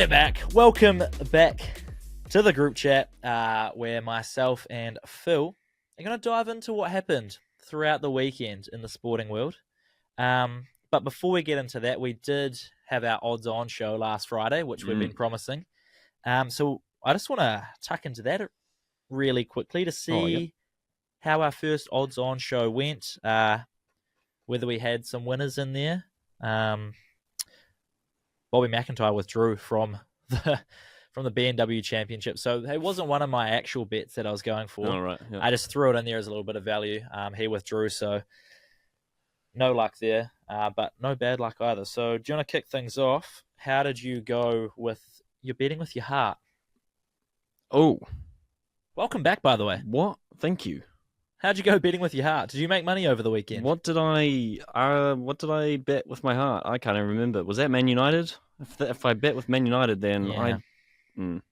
We're back. Welcome back to the group chat where myself and Phil are going to dive into what happened throughout the weekend in the sporting world. But before we get into that, we did have our odds-on show last Friday, which we've been promising. So I just want to tuck into that really quickly to see how our first odds-on show went, whether we had some winners in there. Bobby McIntyre withdrew from the BMW Championship, so it wasn't one of my actual bets that I was going for. Oh, right. Yeah. I just threw it in there as a little bit of value. He withdrew, so no luck there, but no bad luck either. So do you want to kick things off? How did you go with your betting with your heart? Oh. Welcome back, by the way. What? Thank you. How'd you go betting with your heart? Did you make money over the weekend? What did I bet with my heart? I can't even remember. Was that Man United? If I bet with Man United, then I think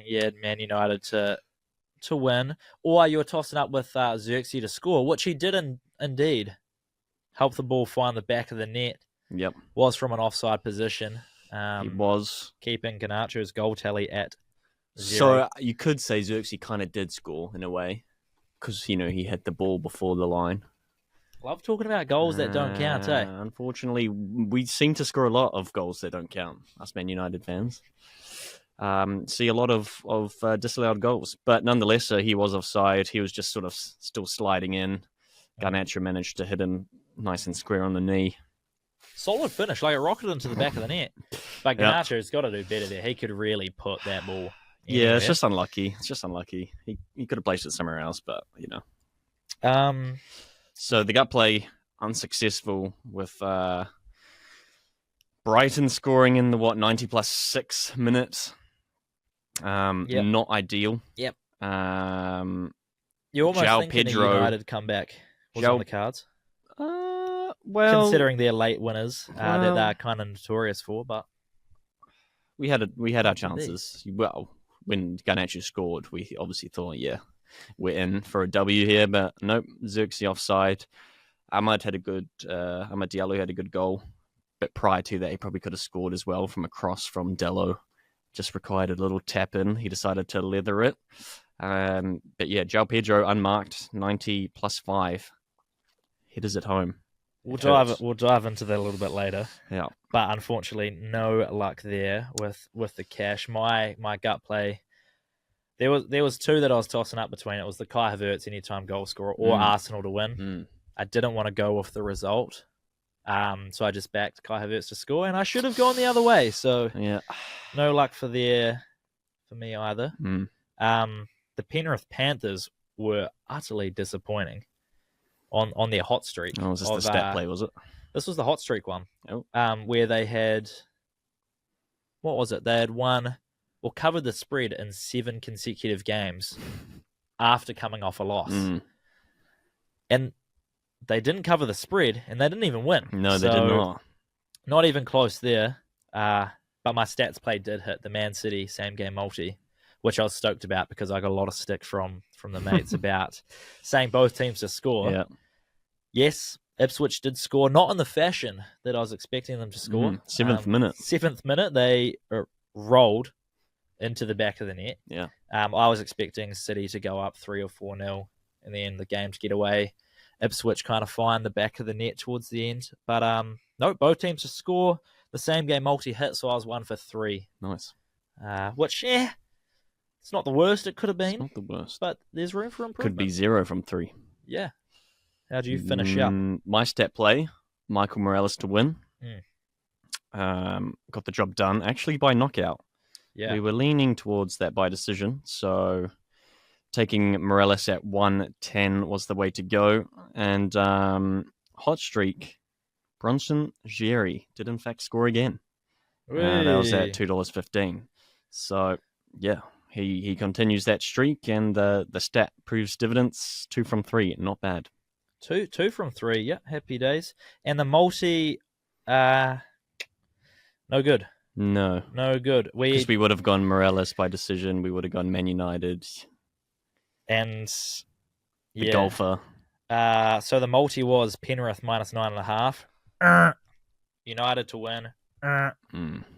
you had Man United to win, or you were tossing up with Xerxes to score, which he did indeed. Help the ball find the back of the net. Yep. Was from an offside position. He was. Keeping Ganacho's goal tally at 0. So you could say Xerxes kind of did score in a way, because, he hit the ball before the line. Love talking about goals that don't count, eh? Unfortunately, we seem to score a lot of goals that don't count, us Man United fans. See a lot of disallowed goals. But nonetheless, he was offside. He was just sort of still sliding in. Garnacho managed to hit him nice and square on the knee. Solid finish, like it rocketed into the back of the net. But Garnacho's got to do better there. He could really put that ball anywhere. Yeah, it's just unlucky. He could have placed it somewhere else, but, So the gut play, unsuccessful with Brighton scoring in the, 90 plus 6 minutes. Not ideal. Yep. You almost João thinking Pedro, a United comeback was on the cards. Well, considering their late winners that they're kind of notorious for, but we had our chances. Well, when Garnacho scored, we obviously thought, we're in for a W here, but nope, Xerxes offside. Ahmad Diallo had a good goal, but prior to that, he probably could have scored as well from a cross from Dello. Just required a little tap in. He decided to leather it. But yeah, João Pedro unmarked, 90 plus 5. Headers at home. We'll dive into that a little bit later. Yeah. But unfortunately, no luck there with the cash. My gut play. There was two that I was tossing up between. It was the Kai Havertz anytime goal scorer or Arsenal to win. I didn't want to go with the result. So I just backed Kai Havertz to score, and I should have gone the other way. So no luck for me either. The Penrith Panthers were utterly disappointing on their hot streak. Oh, was this the stat play, was it? This was the hot streak one. Oh. Where they had, what was it? They had won or covered the spread in 7 consecutive games after coming off a loss. And they didn't cover the spread, and they didn't even win. No, they did not. Not even close there. But my stats play did hit the Man City same-game multi, which I was stoked about because I got a lot of stick from the mates about saying both teams to score. Yeah. Yes, Ipswich did score, not in the fashion that I was expecting them to score. 7th minute. 7th minute, they rolled into the back of the net. Yeah. I was expecting City to go up 3 or 4-0 and then the game to get away. Ipswich kind of find the back of the net towards the end. But no, both teams to score. The same game multi-hit, so I was 1 for 3. Nice. Which, it's not the worst it could have been. It's not the worst. But there's room for improvement. Could be 0 from 3. Yeah. How do you finish up? My stat play, Michael Morales to win. Got the job done, actually by knockout. Yeah. We were leaning towards that by decision, so taking Morales at 110 was the way to go. And hot streak, Bronson Jerry did in fact score again. That was at $2.15. So, yeah, he continues that streak, and the stat proves dividends. 2 from 3, not bad. Two from 3, yeah, happy days. And the multi, no good. No good. Because we would have gone Morales by decision. We would have gone Man United. And the golfer. So the multi was Penrith -9.5. United to win.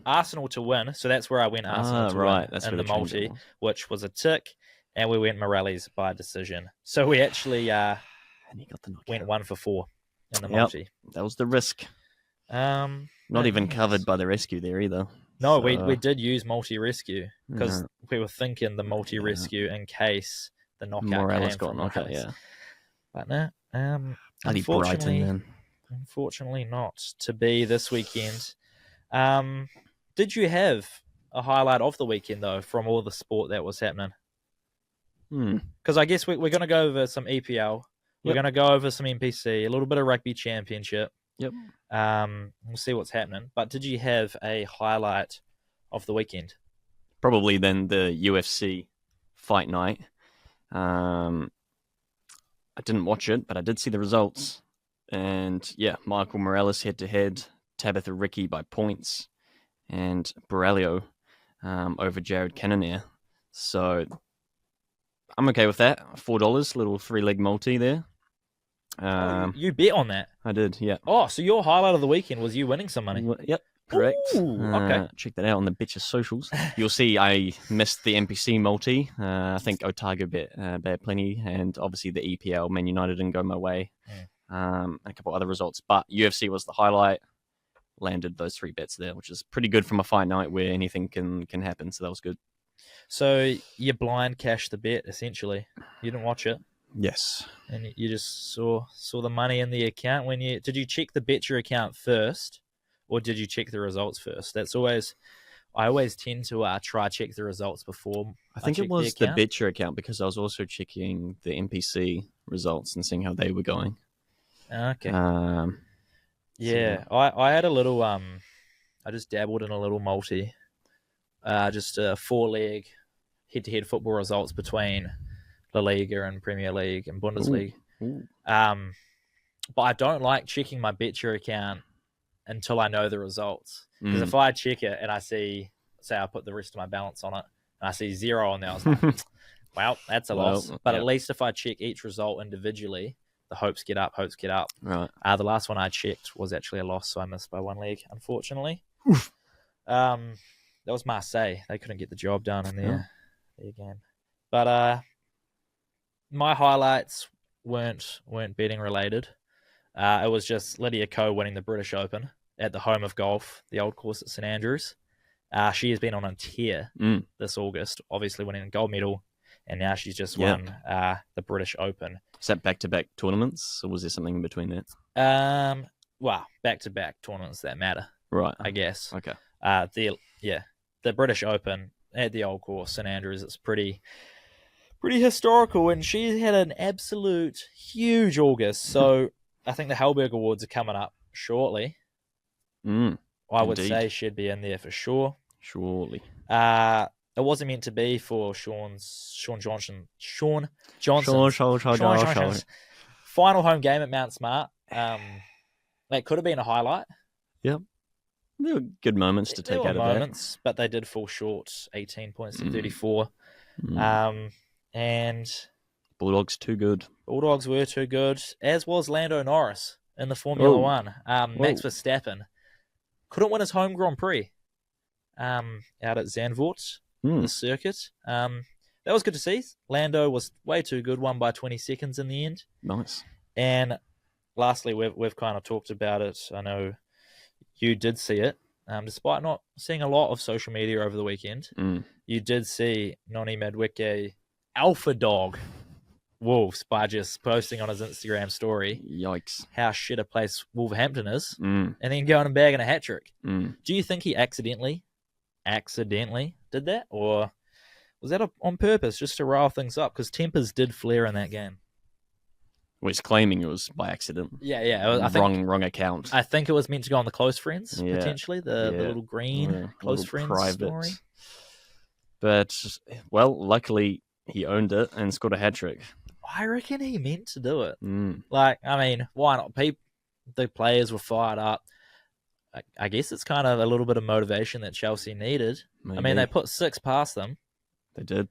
Arsenal to win. So that's where I went Arsenal to win that's in the multi, which was a tick. And we went Morales by decision. So we actually and he got the went 1 for 4 in the multi. That was the risk. Not even covered by the rescue there either. No, we did use multi-rescue because we were thinking the multi-rescue in case the knockout Morales came from knockout, Morales. But no, unfortunately not to be this weekend. Did you have a highlight of the weekend, though, from all the sport that was happening? Because I guess we're going to go over some EPL. We're going to go over some NPC, a little bit of Rugby Championship. Yep. We'll see what's happening. But did you have a highlight of the weekend? Probably then the UFC fight night. I didn't watch it, but I did see the results. And yeah, Michael Morales head-to-head, Tabitha Ricci by points, and Borrelio over Jared Cannonier. So I'm okay with that. $4, little 3-leg multi there. You bet on that? I did, yeah. Oh, so your highlight of the weekend was you winning some money? Yep, correct. Ooh, okay. Check that out on the Bitches socials. You'll see I missed the NPC multi. I think Otago bet plenty, and obviously the EPL, Man United didn't go my way. And a couple other results. But UFC was the highlight. Landed those 3 bets there, which is pretty good from a fight night where anything can happen, so that was good. So you blind cashed the bet, essentially. You didn't watch it? Yes. And you just saw the money in the account. Did you check the Betcher account first, or did you check the results first? I always tend to try check the results before. I think it was the Betcher account because I was also checking the NPC results and seeing how they were going. Okay. Yeah. So, I had a little I just dabbled in a little multi, just a 4-leg head-to-head football results between La Liga and Premier League and Bundesliga. Ooh. But I don't like checking my Betcher account until I know the results. Because if I check it and I see, say I put the rest of my balance on it, and I see 0 on there, I was like, well, that's a loss. But at least if I check each result individually, the hopes get up. Right. The last one I checked was actually a loss, so I missed by 1 leg, unfortunately. That was Marseille. They couldn't get the job done in their game. But my highlights weren't betting related. It was just Lydia Ko winning the British Open at the home of golf, the old course at St Andrews. She has been on a tear this August, obviously winning a gold medal, and now she's just won the British Open. Is that back-to-back tournaments, or was there something in between that? Well, back-to-back tournaments that matter, right? I guess. Okay. The British Open at the old course, St Andrews, it's pretty historical, and she had an absolute huge August. So I think the Hellberg Awards are coming up shortly. I would say she'd be in there for sure. Surely. It wasn't meant to be for Sean Johnson's final home game at Mount Smart. That could have been a highlight. Yep. There were good moments to take out of that. But they did fall short, 18 points to 34. And Bulldogs too good. Bulldogs were too good, as was Lando Norris in the Formula One. Max Verstappen couldn't win his home Grand Prix out at Zandvoort, the circuit. That was good to see. Lando was way too good, won by 20 seconds in the end. Nice. And lastly, we've kind of talked about it. I know you did see it. Despite not seeing a lot of social media over the weekend, you did see Noni Madwike alpha dog Wolves by just posting on his Instagram story. Yikes. How shit a place Wolverhampton is, and then going and bagging a hat-trick. Do you think he accidentally did that, or was that on purpose just to rile things up? Because tempers did flare in that game. Well, he's claiming it was by accident. Yeah. I think, wrong account. I think it was meant to go on the close friends, potentially. The little green close friends private story. But, well, luckily he owned it and scored a hat-trick. I reckon he meant to do it. Like, I mean, why not? The players were fired up. I guess it's kind of a little bit of motivation that Chelsea needed. Maybe. I mean, they put 6 past them. They did.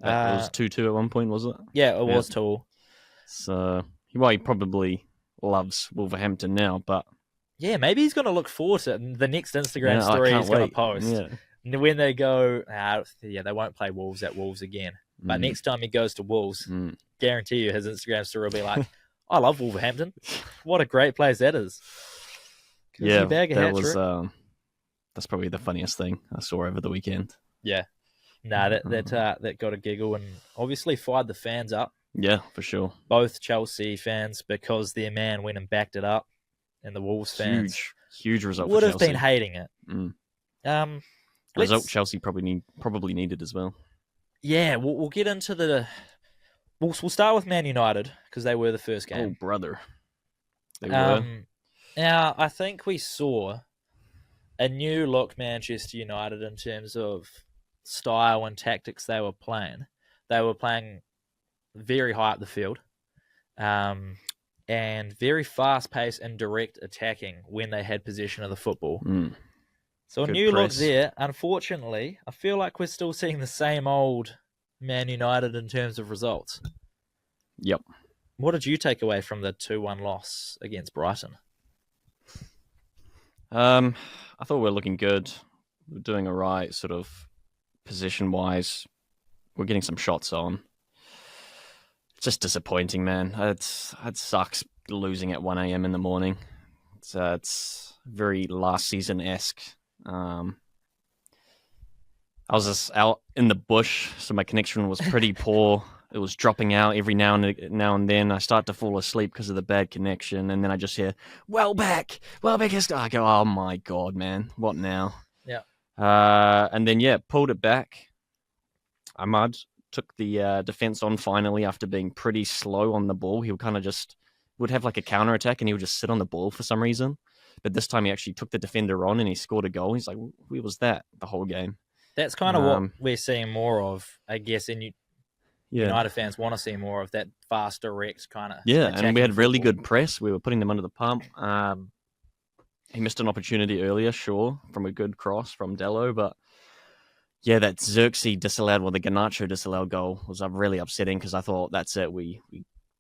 It was 2-2 at one point, was it? Yeah, it was 2. So, he probably loves Wolverhampton now, but Yeah, maybe he's going to look forward to it. And the next Instagram story he's going to post. Yeah. When they go, they won't play Wolves at Wolves again. But next time he goes to Wolves, guarantee you his Instagram story will be like, I love Wolverhampton. What a great place that is. Yeah, that's probably the funniest thing I saw over the weekend. Yeah. That got a giggle and obviously fired the fans up. Yeah, for sure. Both Chelsea fans, because their man went and backed it up, and the Wolves fans huge result would for have been hating it. Result Chelsea probably needed as well. Yeah, we'll get into we'll start with Man United because they were the first game. Oh, brother. They were. Now, I think we saw a new look Manchester United in terms of style and tactics they were playing. They were playing very high up the field and very fast-paced and direct attacking when they had possession of the football. So a new look there. Unfortunately, I feel like we're still seeing the same old Man United in terms of results. Yep. What did you take away from the 2-1 loss against Brighton? I thought we were looking good. We were doing all right, sort of position-wise. We're getting some shots on. It's just disappointing, man. It sucks losing at 1 a.m. in the morning. It's very last season-esque. I was just out in the bush, so my connection was pretty poor. It was dropping out every now and then. I start to fall asleep because of the bad connection, and then I just hear, Welbeck has... I go, oh my God, man, what now? Yeah. And then, pulled it back. Ahmad took the defense on finally after being pretty slow on the ball. He would kind of just... would have like a counter-attack, and he would just sit on the ball for some reason. But this time he actually took the defender on, and he scored a goal. He's like, where was that the whole game? That's kind of what we're seeing more of, I guess, and United fans want to see more of that fast, direct kind of. Yeah, and we had really good press. We were putting them under the pump. He missed an opportunity earlier, sure, from a good cross from Dello, but that Xerxes disallowed, the Garnacho disallowed goal was really upsetting because I thought that's it. We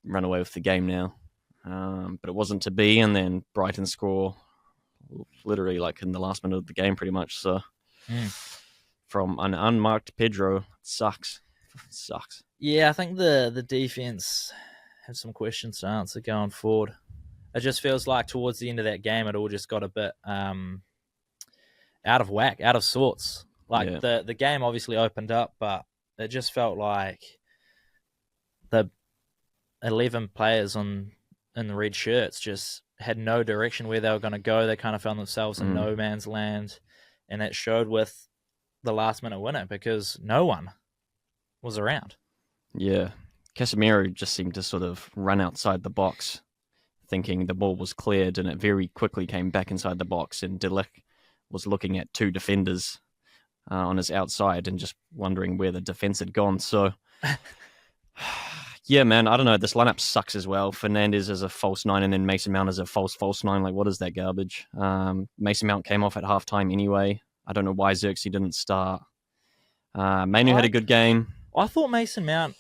run away with the game now, but it wasn't to be. And then Brighton score literally like in the last minute of the game, pretty much. So from an unmarked Pedro, it sucks. Yeah, I think the defense have some questions to answer going forward. It just feels like towards the end of that game, it all just got a bit out of whack, out of sorts. Like the game obviously opened up, but it just felt like the 11 players in the red shirts just had no direction where they were going to go. They kind of found themselves in no man's land, and it showed with the last minute winner because no one was around. Yeah. Casemiro just seemed to sort of run outside the box thinking the ball was cleared, and it very quickly came back inside the box, and De Ligt was looking at two defenders on his outside and just wondering where the defense had gone. So, yeah, man, I don't know. This lineup sucks as well. Fernandes is a false 9, and then Mason Mount is a false 9. Like, what is that garbage? Mason Mount came off at halftime anyway. I don't know why Xerxes didn't start. Manu had a good game. I thought Mason Mount,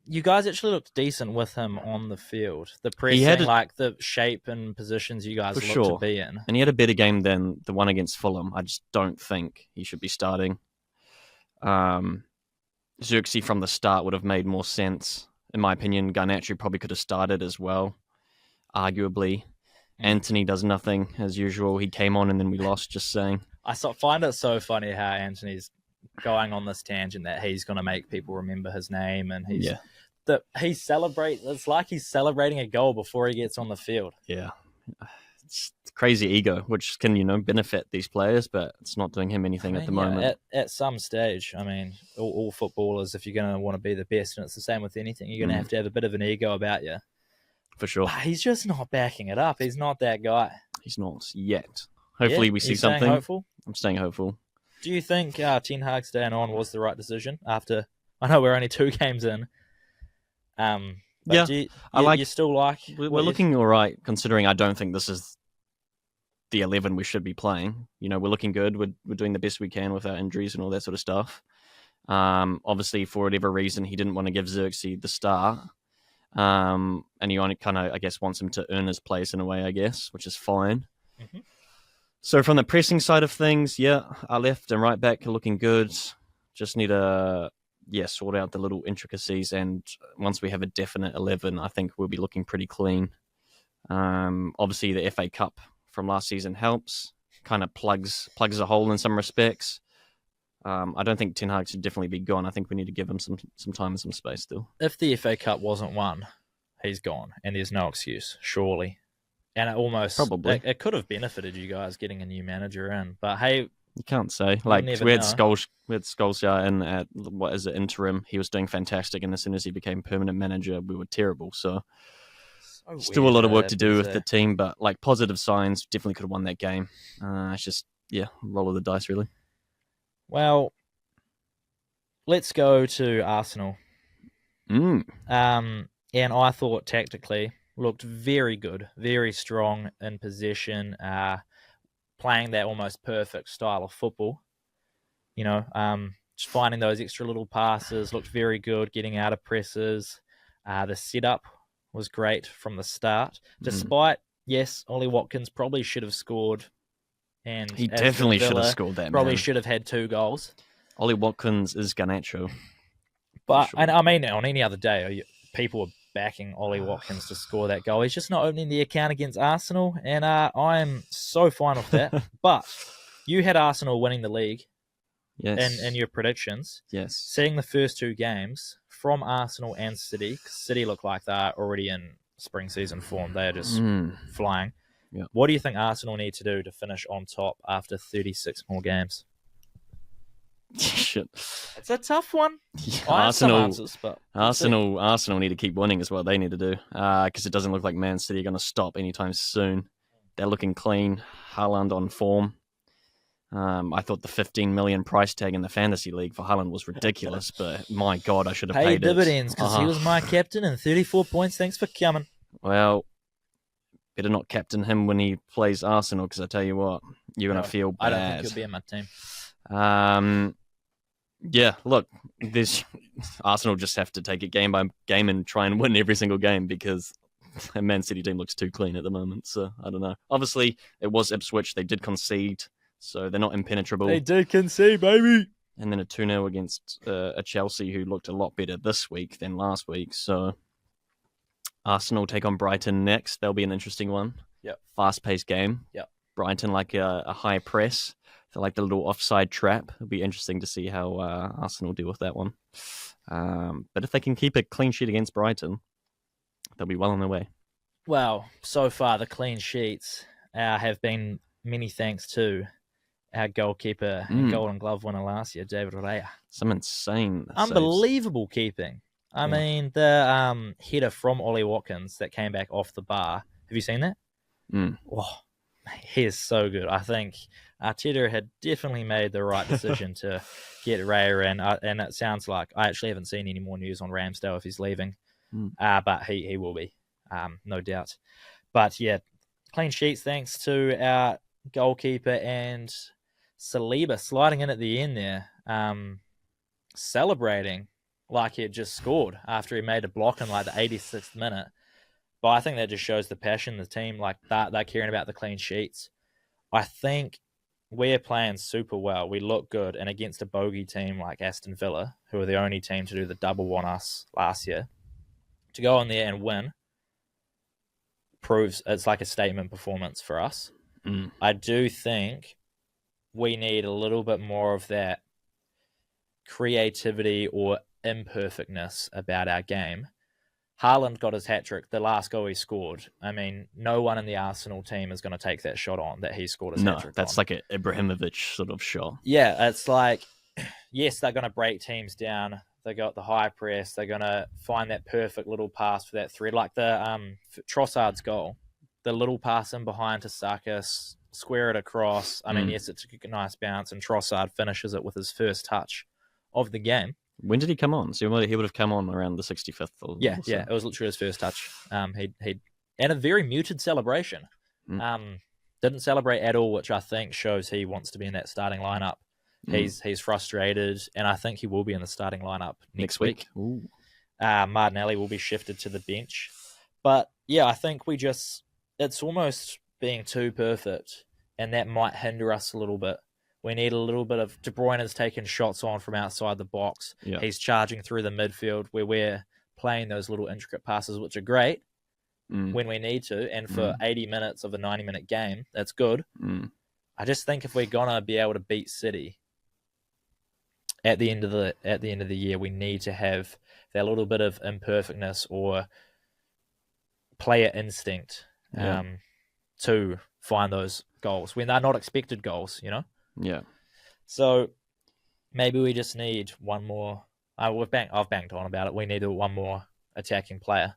you guys actually looked decent with him on the field. The pressing, like the shape and positions you guys looked to be in. And he had a better game than the one against Fulham. I just don't think he should be starting. Xerxes from the start would have made more sense. In my opinion, Garnacho probably could have started as well, arguably. Anthony does nothing, as usual. He came on and then we lost, just saying. I find it so funny how Anthony's going on this tangent that he's going to make people remember his name, and it's like he's celebrating a goal before he gets on the field. Yeah. It's crazy ego, which can, benefit these players, but it's not doing him anything at the moment. At some stage, all footballers, if you're going to want to be the best, and it's the same with anything, you're going to have a bit of an ego about you. For sure. But he's just not backing it up. He's not that guy. He's not yet. Hopefully we see something. Staying hopeful? I'm staying hopeful. Do you think Ten Hag staying on was the right decision after... I know we're only 2 games in. You still like... We're looking all right, considering I don't think this is the 11 we should be playing. We're looking good. We're doing the best we can with our injuries and all that sort of stuff. Obviously, for whatever reason, he didn't want to give Xerxes the start. And he kind of, I guess, wants him to earn his place in a way, I guess, which is fine. Mm-hmm. So from the pressing side of things, our left and right back are looking good. Just need to sort out the little intricacies, and once we have a definite 11, I think we'll be looking pretty clean. Obviously, the FA Cup from last season helps, kind of plugs a hole in some respects. I don't think Ten Hag should definitely be gone. I think we need to give him some time and some space still. If the FA Cup wasn't won, he's gone, and there's no excuse, surely. And it could have benefited you guys getting a new manager in, but hey, you can't say. Like we had Solskjaer in at interim. He was doing fantastic, and as soon as he became permanent manager, we were terrible. So still a lot of work to do with the team, but like positive signs. Definitely could have won that game. It's just roll of the dice really. Well, let's go to Arsenal. And I thought tactically looked very good, very strong in possession, playing that almost perfect style of football. Just finding those extra little passes, looked very good, getting out of presses. The setup was great from the start. Despite, yes, Ollie Watkins probably should have scored. And he definitely should have scored that, probably should have had 2 goals. Ollie Watkins is Garnacho. But, sure. And I mean, on any other day, people were backing Ollie Watkins to score that goal. He's just not opening the account against Arsenal, and I'm so fine with that. But you had Arsenal winning the league in your predictions. Yes. Seeing the first 2 games from Arsenal and City, because City look like they're already in spring season form. They are just flying. Yeah. What do you think Arsenal need to do to finish on top after 36 more games? Shit. It's a tough one. Yeah, Arsenal need to keep winning is what they need to do, because it doesn't look like Man City are going to stop anytime soon. They're looking clean. Haaland on form. I thought the 15 million price tag in the fantasy league for Haaland was ridiculous, but my God, I should have paid dividends because he was my captain and 34 points. Thanks for coming. Well, better not captain him when he plays Arsenal, because I tell you what, you're going to feel bad. I don't think he'll be in my team. Look, Arsenal just have to take it game by game and try and win every single game, because a Man City team looks too clean at the moment. So I don't know. Obviously, it was Ipswich. They did concede, so they're not impenetrable. They did concede, baby. And then a 2-0 against a Chelsea who looked a lot better this week than last week. So Arsenal take on Brighton next. That'll be an interesting one. Yep. Fast-paced game. Yep. Brighton like a high press. They like the little offside trap. It'll be interesting to see how Arsenal deal with that one. But if they can keep a clean sheet against Brighton, they'll be well on their way. Well, so far the clean sheets have been many thanks to our goalkeeper and Golden Glove winner last year, David Raya. Some insane unbelievable saves. Keeping. I mean, the header from Ollie Watkins that came back off the bar. Have you seen that? Oh, he is so good. I think Arteta had definitely made the right decision to get Raya in, and it sounds like I actually haven't seen any more news on Ramsdale if he's leaving, but he will be, no doubt. But yeah, clean sheets thanks to our goalkeeper, and Saliba sliding in at the end there, celebrating like he had just scored after he made a block in like the 86th minute. But I think that just shows the passion of the team, like that they're caring about the clean sheets. I think we're playing super well. We look good, and against a bogey team like Aston Villa, who are the only team to do the double on us last year, to go in there and win proves it's like a statement performance for us. I do think we need a little bit more of that creativity or imperfectness about our game. Haaland got his hat-trick, the last goal he scored. I mean, no one in the Arsenal team is going to take that shot on that he scored his hat-trick on. No, that's like an Ibrahimovic sort of shot. Yeah, it's like, yes, they're going to break teams down. They got the high press. They're going to find that perfect little pass for that thread. Like the Trossard's goal, the little pass in behind to Sarkis, square it across. I mean, yes, it's a nice bounce, and Trossard finishes it with his first touch of the game. When did he come on? So he would have come on around the 65th. Yeah, it was literally his first touch. He and a very muted celebration. Didn't celebrate at all, which I think shows he wants to be in that starting lineup. He's frustrated, and I think he will be in the starting lineup next week. Martinelli will be shifted to the bench. But yeah, I think it's almost being too perfect, and that might hinder us a little bit. We need a little bit of De Bruyne's taking shots on from outside the box. Yeah. He's charging through the midfield where we're playing those little intricate passes, which are great when we need to. And for 80 minutes of a 90-minute game, that's good. I just think if we're gonna be able to beat City at the end of the year, we need to have that little bit of imperfectness or player instinct to find those goals when they're not expected goals, you know? Yeah. So maybe we just need one more. I've banged on about it. We need one more attacking player.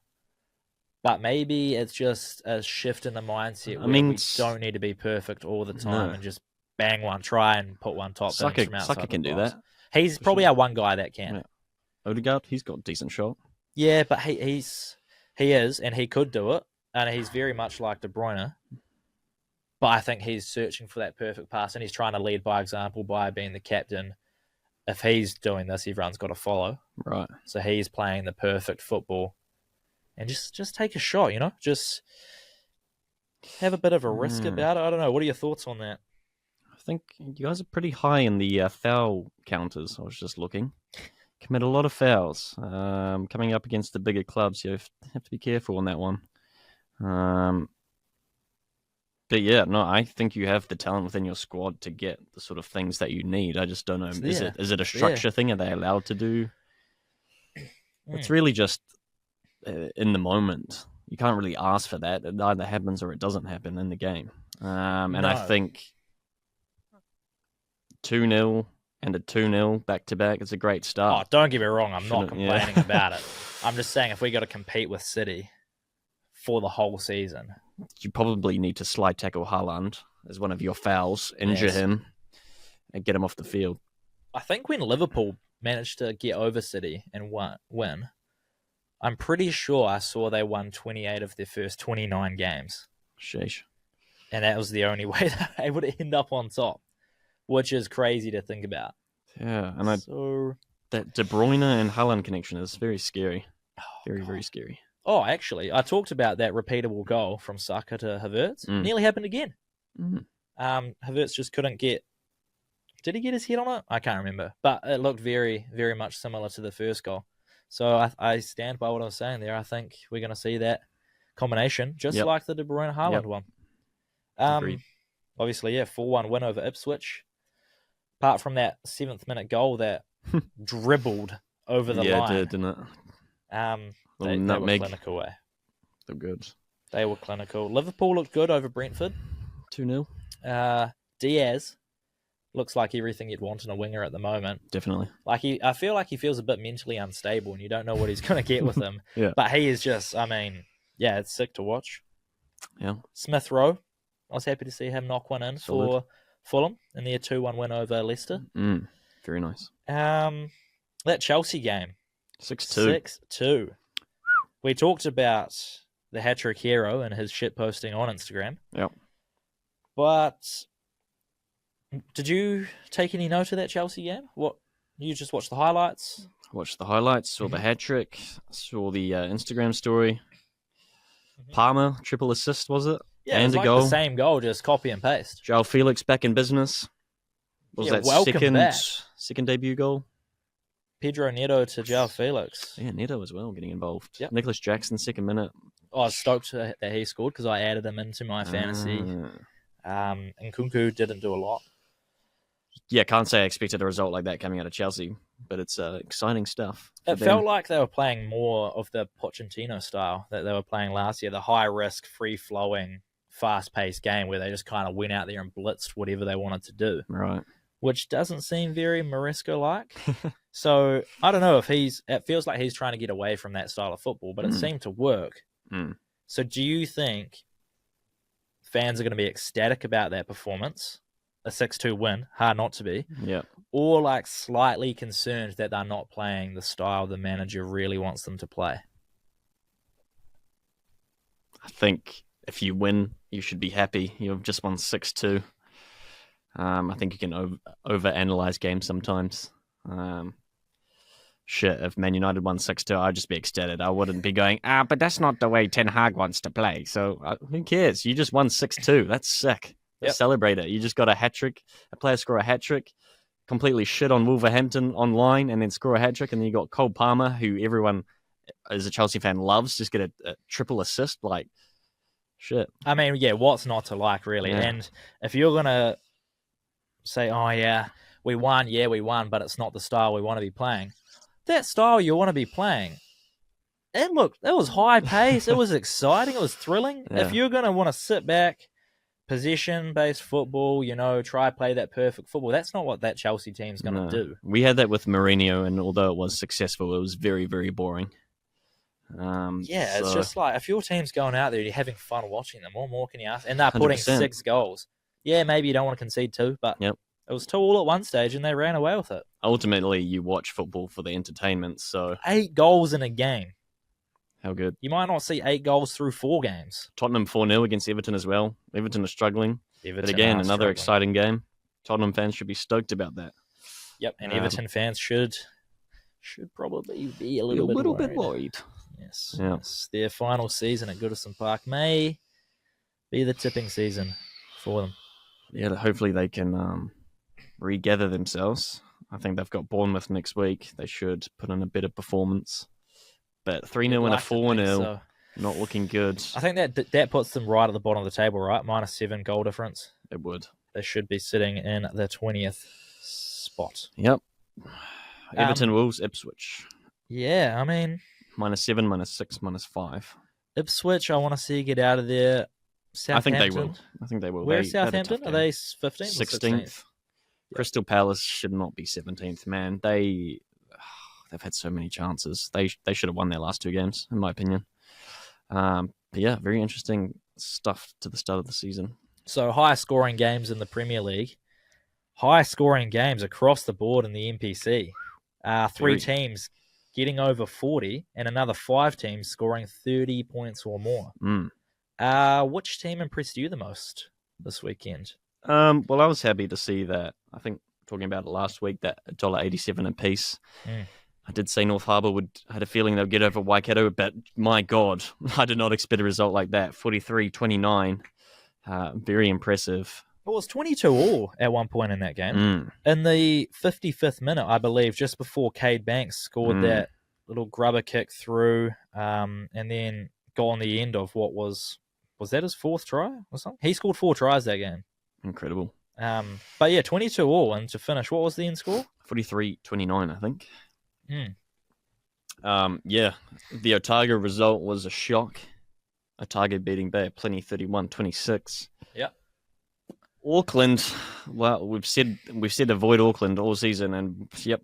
But maybe it's just a shift in the mindset where we don't need to be perfect all the time and just bang one try and put one top from outside Saka can do that. He's probably our one guy that can. Yeah. Odegaard, he's got a decent shot. Yeah, but he is, and he could do it, and he's very much like De Bruyne. But I think he's searching for that perfect pass, and he's trying to lead by example by being the captain. If he's doing this, everyone's got to follow. Right. So he's playing the perfect football. And just take a shot, you know? Just have a bit of a risk about it. I don't know. What are your thoughts on that? I think you guys are pretty high in the foul counters. I was just looking. Commit a lot of fouls. Coming up against the bigger clubs, you have to be careful on that one. But yeah, no, I think you have the talent within your squad to get the sort of things that you need. I just don't know. Is it a structure thing? Are they allowed to do? It's really just in the moment. You can't really ask for that. It either happens or it doesn't happen in the game. And I think 2-0 and a 2-0 back-to-back is a great start. Oh, don't get me wrong. I'm not complaining about it. I'm just saying if we got to compete with City for the whole season, you probably need to slide tackle Haaland as one of your fouls, injure him, and get him off the field. I think when Liverpool managed to get over City and win, I'm pretty sure I saw they won 28 of their first 29 games. Sheesh. And that was the only way they were able to end up on top, which is crazy to think about. Yeah, and that De Bruyne and Haaland connection is very scary. Very scary. Oh, actually, I talked about that repeatable goal from Saka to Havertz. Nearly happened again. Havertz just couldn't get... Did he get his head on it? I can't remember. But it looked very, very much similar to the first goal. So I stand by what I was saying there. I think we're going to see that combination, just like the De Bruyne-Haaland one. Obviously, 4-1 win over Ipswich. Apart from that 7th-minute goal that dribbled over the line. Yeah, it did, didn't it? They were clinical. They're good. They were clinical. Liverpool looked good over Brentford. 2-0. Diaz looks like everything you'd want in a winger at the moment. Definitely. I feel like he feels a bit mentally unstable, and you don't know what he's going to get with him. But he is just, it's sick to watch. Yeah. Smith Rowe, I was happy to see him knock one in for Fulham in their 2-1 win over Leicester. Very nice. That Chelsea game. 6-2. 6-2. We talked about the hat-trick hero and his shit posting on Instagram. Yep. But did you take any note of that Chelsea game? What, you just watched the highlights? Watched the highlights, saw the hat-trick, saw the Instagram story. Palmer, triple assist, was it? Yeah, and it was a goal. The same goal, just copy and paste. João Felix back in business. Was that second debut goal? Pedro Neto to João Felix. Yeah, Neto as well, getting involved. Yep. Nicholas Jackson, 2nd minute. I was stoked that he scored because I added him into my fantasy. And Nkunku didn't do a lot. Yeah, can't say I expected a result like that coming out of Chelsea, but it's exciting stuff. It felt like they were playing more of the Pochettino style that they were playing last year, the high-risk, free-flowing, fast-paced game where they just kind of went out there and blitzed whatever they wanted to do. Right. Which doesn't seem very Maresco-like. So, I don't know if it feels like he's trying to get away from that style of football, but it seemed to work. So, do you think fans are going to be ecstatic about that performance? A 6-2 win, hard not to be. Yeah. Or like slightly concerned that they're not playing the style the manager really wants them to play? I think if you win, you should be happy. You've just won 6-2. I think you can overanalyze games sometimes. shit, if Man United won 6-2, I'd just be ecstatic. I wouldn't be going, but that's not the way Ten Hag wants to play. So who cares? You just won 6-2. That's sick. Let's celebrate it. You just got a hat-trick. A player score a hat-trick, completely shit on Wolverhampton online, and then score a hat-trick, and then you got Cole Palmer, who everyone, as a Chelsea fan, loves, just get a triple assist. Like, shit. I mean, yeah, what's not to like, really? Yeah. And if you're going to say, oh, yeah, we won, but it's not the style we want to be playing. That style you want to be playing, and look, it was high pace, it was exciting, it was thrilling. Yeah. If you're going to want to sit back, possession-based football, try play that perfect football, that's not what that Chelsea team's going to do. We had that with Mourinho, and although it was successful, it was very, very boring. It's just like, if your team's going out there, you're having fun watching them, what more can you ask? And they're putting 6 goals. Yeah, maybe you don't want to concede 2, but it was 2 all at one stage, and they ran away with it. Ultimately, you watch football for the entertainment, so... 8 goals in a game. How good. You might not see 8 goals through 4 games. Tottenham 4-0 against Everton as well. Everton are struggling. But again, another exciting game. Tottenham fans should be stoked about that. Yep, and Everton fans should probably be a little bit worried. Yes. Yeah. Yes. Their final season at Goodison Park may be the tipping season for them. Yeah, hopefully they can regather themselves. I think they've got Bournemouth next week. They should put in a better performance. But 3-0 and a 4-0, not looking good. I think that puts them right at the bottom of the table, right? -7 goal difference. It would. They should be sitting in the 20th spot. Yep. Everton, Wolves, Ipswich. Yeah, I mean... -7, -6, -5. Ipswich, I want to see get out of there. Southampton. I think they will. Where's Southampton? Are they 15th 16th. Crystal Palace should not be 17th, man. They've had so many chances. They should have won their last 2 games, in my opinion. But yeah, very interesting stuff to the start of the season. So high scoring games in the Premier League. High scoring games across the board in the NPC. 3 teams getting over 40 and another 5 teams scoring 30 points or more. Which team impressed you the most this weekend? Well, I was happy to see that. I think talking about it last week, that $1.87 a piece. I did say North Harbour had a feeling they'd get over Waikato, but my God, I did not expect a result like that. 43-29, very impressive. It was 22-all at one point in that game. In the 55th minute, I believe, just before Cade Banks scored that little grubber kick through, and then got on the end of what was that his 4th try or something? He scored 4 tries that game. Incredible. But yeah, 22-all, and to finish, what was the end score? 43-29, I think. Yeah, the Otago result was a shock. Otago beating Bay of Plenty 31-26. Yep. Auckland, well, we've said avoid Auckland all season, and yep,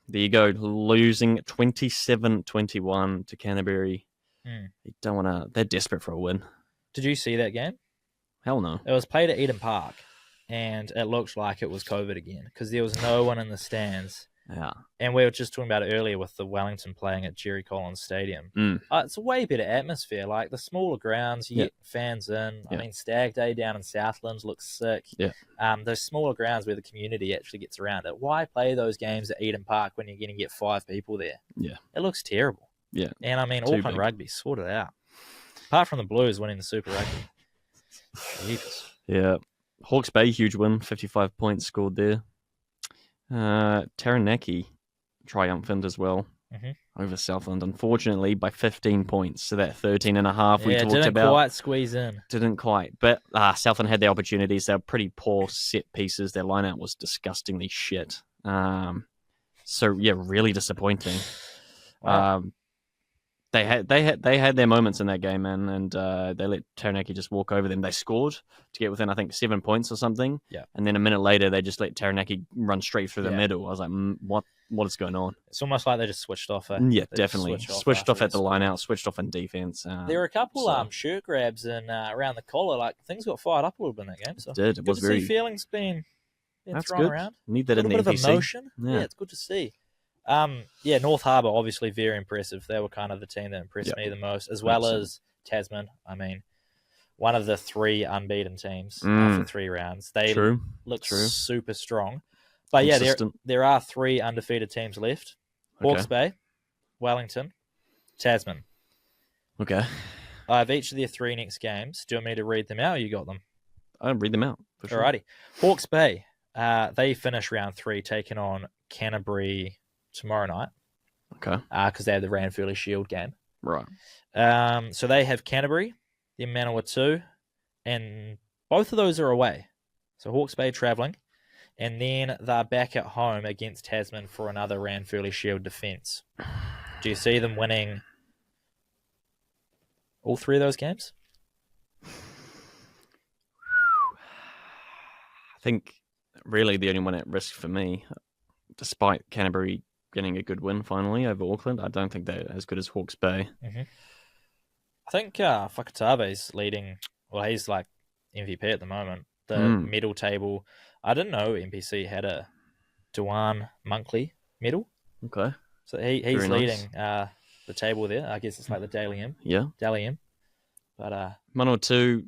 there you go, losing 27-21 to Canterbury. You don't want to. They're desperate for a win. Did you see that game? Hell no. It was played at Eden Park, and it looked like it was COVID again because there was no one in the stands. Yeah. And we were just talking about it earlier with the Wellington playing at Jerry Collins Stadium. It's a way better atmosphere. Like the smaller grounds, you get fans in. I mean, Stag Day down in Southland looks sick. Yeah. Those smaller grounds where the community actually gets around it. Why play those games at Eden Park when you're going to get 5 people there? Yeah. It looks terrible. Yeah. And I mean, Auckland Rugby sorted it out. Apart from the Blues winning the Super Rugby. Jeepers. Yeah. Hawke's Bay, huge win. 55 points scored there. Taranaki triumphant as well over Southland, unfortunately by 15 points. So that 13.5 we talked about didn't quite squeeze in. Didn't quite, but Southland had the opportunities. They were pretty poor set pieces. Their lineup was disgustingly shit. So yeah, really disappointing. Wow. They had their moments in that game, man, and they let Taranaki just walk over them. They scored to get within, I think, 7 points or something. Yeah. And then a minute later, they just let Taranaki run straight through the middle. I was like, what is going on? It's almost like they just switched off. Yeah, definitely. Switched off at the line out, switched off in defense. There were a couple shirt grabs and around the collar. Like things got fired up a little bit in that game. So it did. It was very. See feelings being thrown good. around. Need that in the NPC. A bit of emotion. Yeah, it's good to see. North Harbour, obviously very impressive. They were kind of the team that impressed me the most, as well as Tasman. I mean, one of the 3 unbeaten teams after 3 rounds. They look super strong. But yeah, there are 3 undefeated teams left. Hawke's Bay, Wellington, Tasman. Okay. I have each of their 3 next games. Do you want me to read them out, or you got them? I'll read them out. For sure. Alrighty. Hawke's Bay, they finish round 3 taking on Canterbury tomorrow night. Okay. Because they have the Ranfurly Shield game. Right. So they have Canterbury, then Manawatu, and both of those are away. So Hawke's Bay travelling, and then they're back at home against Tasman for another Ranfurly Shield defence. Do you see them winning all 3 of those games? I think really the only one at risk for me, despite Canterbury getting a good win finally over Auckland, I don't think they're as good as Hawke's Bay. Mm-hmm. I think Fakatave's leading. Well, he's like MVP at the moment. The medal table. I didn't know NPC had a Dewan Monkley medal. Okay. So he's leading the table there. I guess it's like the Daily M. Yeah. Daily M. But Manawatu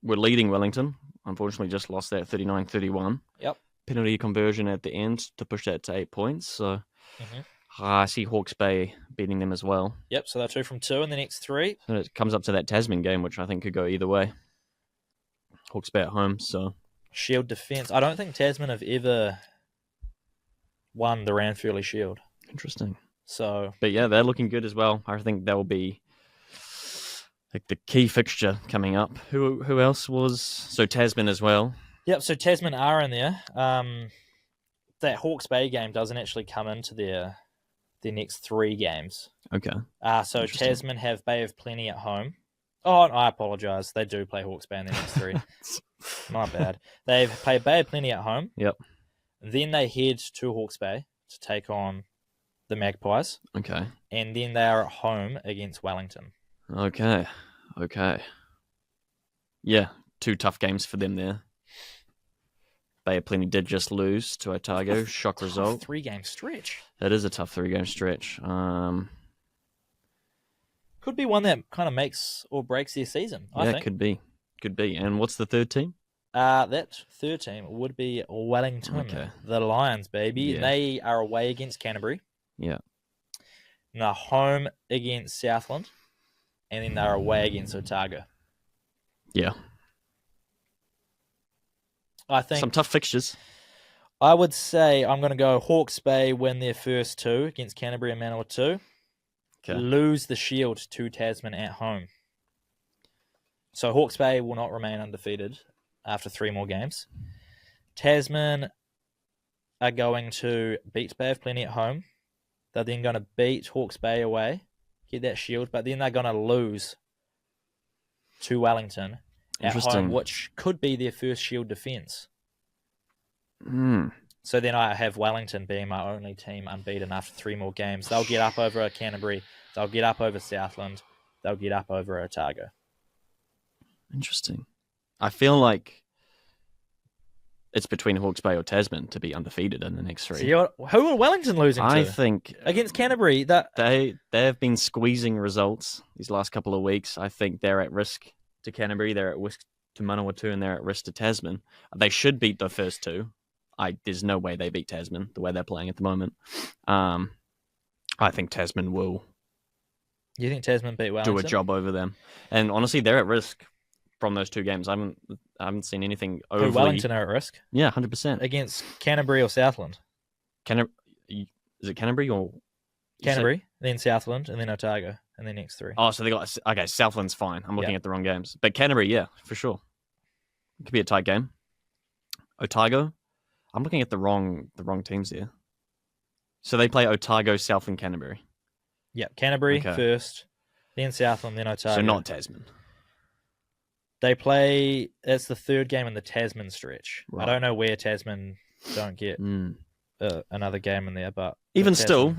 were leading Wellington. Unfortunately, just lost that 39-31. Yep. Penalty conversion at the end to push that to 8 points. So I see Hawke's Bay beating them as well. Yep, so they're 2 from 2 in the next 3. And it comes up to that Tasman game, which I think could go either way. Hawke's Bay at home, so... Shield defence. I don't think Tasman have ever won the Ranfurly Shield. Interesting. So... But yeah, they're looking good as well. I think they'll be like the key fixture coming up. Who else was... So Tasman as well. Yep, so Tasman are in there. That Hawke's Bay game doesn't actually come into their next 3 games. Okay. So Tasman have Bay of Plenty at home. Oh, I apologise. They do play Hawke's Bay in the next 3. My bad. They play Bay of Plenty at home. Yep. Then they head to Hawke's Bay to take on the Magpies. Okay. And then they are at home against Wellington. Okay. Yeah, 2 tough games for them there. Bay of Plenty did just lose to Otago. Shock result. 3-game stretch. That is a tough 3-game stretch. Could be one that kind of makes or breaks their season, I think. Could be. And what's the third team? That third team would be Wellington. Okay. The Lions, baby. Yeah. They are away against Canterbury. Yeah. And they're home against Southland. And then they're away against Otago. Yeah. I think some tough fixtures. I would say I'm going to go Hawke's Bay win their first 2 against Canterbury and Manawatu. Okay. Lose the Shield to Tasman at home. So Hawke's Bay will not remain undefeated after 3 more games. Tasman are going to beat Bay of Plenty at home. They're then going to beat Hawke's Bay away, get that Shield, but then they're going to lose to Wellington at home, which could be their first Shield defence. So then I have Wellington being my only team unbeaten after 3 more games. They'll get up over Canterbury. They'll get up over Southland. They'll get up over Otago. Interesting. I feel like it's between Hawke's Bay or Tasman to be undefeated in the next 3. So who are Wellington losing to? I think against Canterbury. They've been squeezing results these last couple of weeks. I think they're at risk to Canterbury. They're at risk to Manawatu, and they're at risk to Tasman. They should beat the first 2. There's no way they beat Tasman the way they're playing at the moment. I think Tasman will. You think Tasman beat Wellington? Do a job over them, and honestly, they're at risk from those 2 games. I haven't seen anything overly. Wellington are at risk. Yeah, 100% against Canterbury or Southland. Is it Canterbury or Canterbury? Then Southland, and then Otago, and then next 3. Oh, so they got Southland's fine. I'm looking at the wrong games, but Canterbury, yeah, for sure, it could be a tight game. Otago. I'm looking at the wrong teams here. So they play Otago, Southland, Canterbury. Yeah, Canterbury first, then Southland, then Otago. So not Tasman. They play. That's the 3rd game in the Tasman stretch. Right. I don't know where Tasman don't get another game in there, but even still.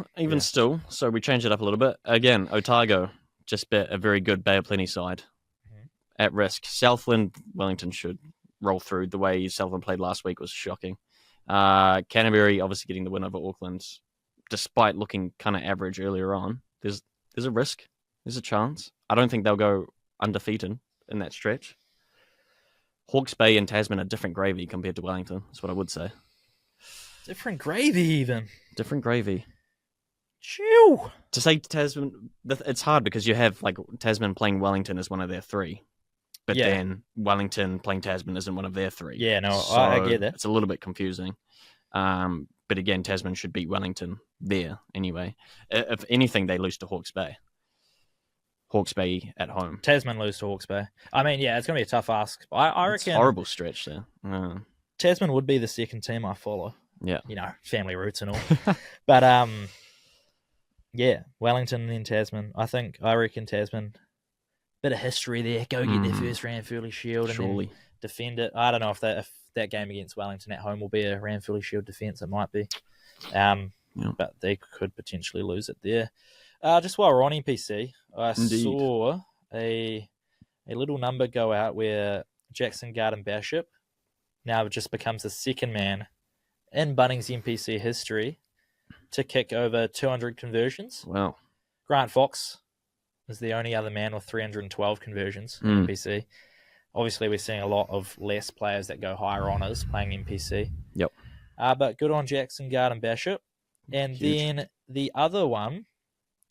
So we changed it up a little bit. Again, Otago just bet a very good Bay of Plenty side at risk. Southland, Wellington should roll through. The way Southland played last week was shocking. Canterbury obviously getting the win over Auckland, despite looking kind of average earlier on. There's a risk. There's a chance. I don't think they'll go undefeated in that stretch. Hawke's Bay and Tasman are different gravy compared to Wellington. That's what I would say. Different gravy, even. Different gravy. Chew. To say Tasman, it's hard because you have like Tasman playing Wellington as one of their three, but then Wellington playing Tasman isn't one of their three. Yeah, no, so I get that. It's a little bit confusing. But again, Tasman should beat Wellington there anyway. If anything, they lose to Hawke's Bay. Hawke's Bay at home. Tasman lose to Hawke's Bay. I mean, yeah, it's going to be a tough ask. I reckon... It's a horrible stretch there. Tasman would be the second team I follow. Yeah. You know, family roots and all. But, yeah, Wellington and then Tasman. I reckon Tasman, bit of history there. Go get their first Ranfurly Shield and then defend it. I don't know if that game against Wellington at home will be a Ranfurly Shield defence. It might be. But they could potentially lose it there. Just while we're on NPC, I saw a little number go out where Jackson Garden Bishop now just becomes the second man in Bunnings NPC history to kick over 200 conversions. Wow. Grant Fox is the only other man with 312 conversions in NPC. Obviously, we're seeing a lot of less players that go higher honours playing NPC. Yep. But good on Jackson Garden Bishop. And then the other one